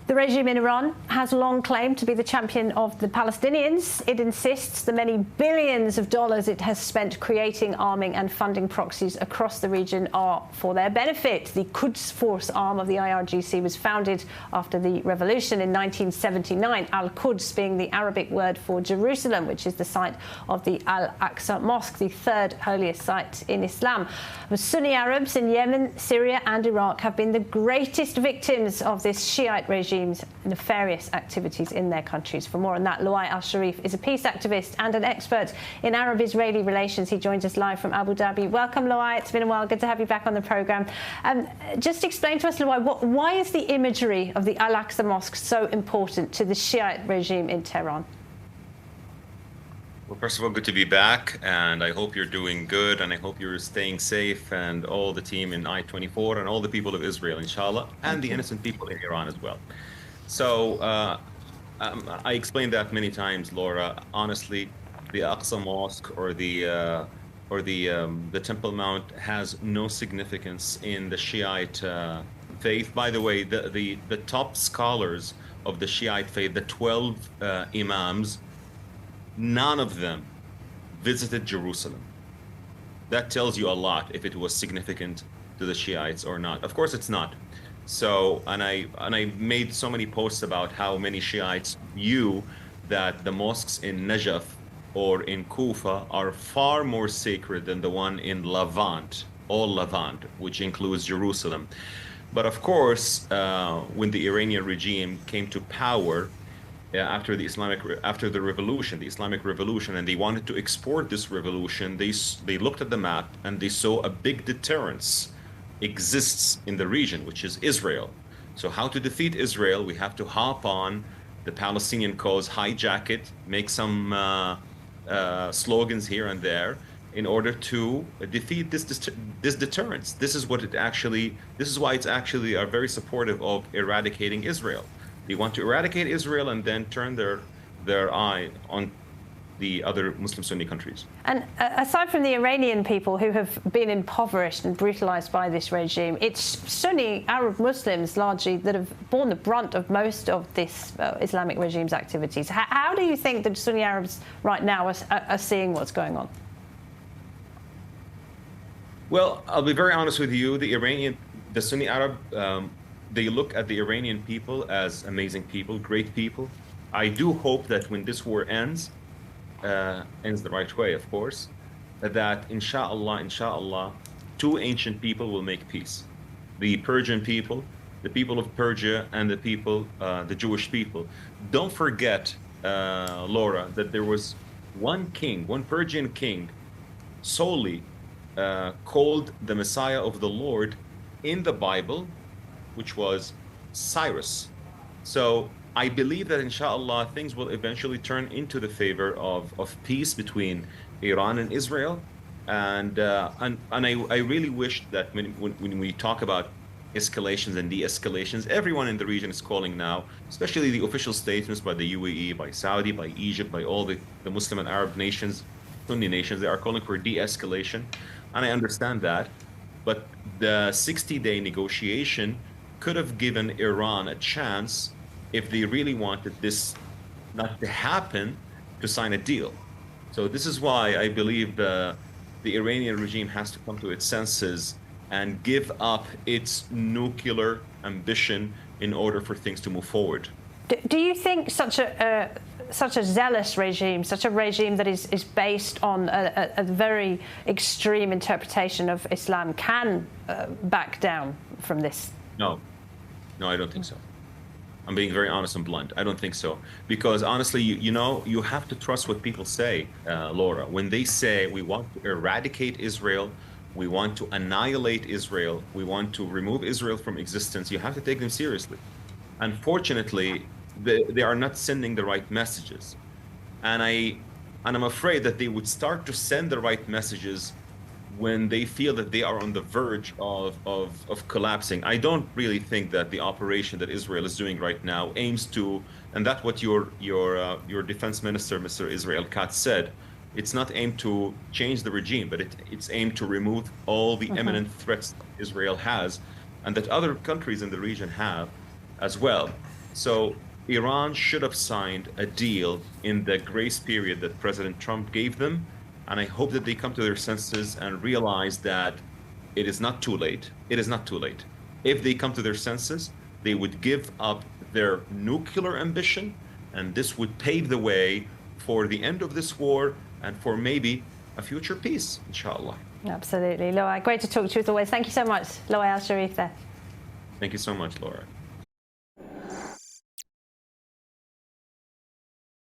The regime in Iran has long claimed to be the champion of the Palestinians. It insists the many billions of dollars it has spent creating, arming and funding proxies across the region are for their benefit. The Quds Force arm of the IRGC was founded after the revolution in 1979, Al-Quds being the Arabic word for Jerusalem, which is the site of the Al-Aqsa Mosque, the third holiest site in Islam. The Sunni Arabs in Yemen, Syria and Iraq have been the greatest victims of this Shiite regime's nefarious activities in their countries. For more on that, Luay Al-Sharif is a peace activist and an expert in Arab-Israeli relations. He joins us live from Abu Dhabi. Welcome, Luay. It's been a while. Good to have you back on the programme. Just explain to us, Luay, why is the imagery of the Al-Aqsa Mosque so important to the Shiite regime in Tehran? Well, first of all, good to be back, and I hope you're doing good, and I hope you're staying safe, and all the team in I-24 and all the people of Israel, inshallah, and the innocent people in Iran as well. So I explained that many times, Laura. Honestly, the Aqsa Mosque or the Temple Mount has no significance in the Shiite faith. By the way, the top scholars of the Shiite faith, the 12 imams, none of them visited Jerusalem. That tells you a lot if it was significant to the Shiites or not. Of course it's not. So, and I made so many posts about how many Shiites view that the mosques in Najaf or in Kufa are far more sacred than the one in Levant, all Levant, which includes Jerusalem. But of course, when the Iranian regime came to power, after the Islamic Revolution, and they wanted to export this revolution, they looked at the map and they saw a big deterrence exists in the region, which is Israel. So how to defeat Israel? We have to hop on the Palestinian cause, hijack it, make some slogans here and there in order to defeat this deterrence. This is why it's actually are very supportive of eradicating Israel. They want to eradicate Israel and then turn their eye on the other Muslim Sunni countries. And aside from the Iranian people who have been impoverished and brutalized by this regime, it's Sunni Arab Muslims largely that have borne the brunt of most of this Islamic regime's activities. How do you think the Sunni Arabs right now are seeing what's going on? Well, I'll be very honest with you. The Sunni Arab, they look at the Iranian people as amazing people, great people. I do hope that when this war ends the right way, of course, that inshallah, two ancient people will make peace. The Persian people, the people of Persia, and the Jewish people. Don't forget, Laura, that there was one Persian king, solely called the Messiah of the Lord in the Bible, which was Cyrus. So I believe that inshallah things will eventually turn into the favor of peace between Iran and Israel, and I really wish that when we talk about escalations and de-escalations, everyone in the region is calling now, especially the official statements by the UAE, by Saudi, by Egypt, by all the Muslim and Arab nations, Sunni nations, they are calling for de-escalation, and I understand that, but the 60-day negotiation could have given Iran a chance, if they really wanted this not to happen, to sign a deal. So this is why I believe the Iranian regime has to come to its senses and give up its nuclear ambition in order for things to move forward. Do you think such a zealous regime, such a regime that is based on a very extreme interpretation of Islam, can back down from this? No, I don't think so. I'm being very honest and blunt. I don't think so. Because honestly, you have to trust what people say, Laura. When they say we want to eradicate Israel, we want to annihilate Israel, we want to remove Israel from existence, you have to take them seriously. Unfortunately, they are not sending the right messages. And I'm afraid that they would start to send the right messages when they feel that they are on the verge of collapsing. I don't really think that the operation that Israel is doing right now aims to, and that's what your defense minister, Mr. Israel Katz, said, it's not aimed to change the regime, but it's aimed to remove all the imminent threats Israel has and that other countries in the region have as well. So Iran should have signed a deal in the grace period that President Trump gave them. And I hope that they come to their senses and realize that it is not too late. It is not too late. If they come to their senses, they would give up their nuclear ambition, and this would pave the way for the end of this war and for maybe a future peace, inshallah. Absolutely. Loa, great to talk to you as always. Thank you so much. Loa Al-Sharif there. Thank you so much, Laura.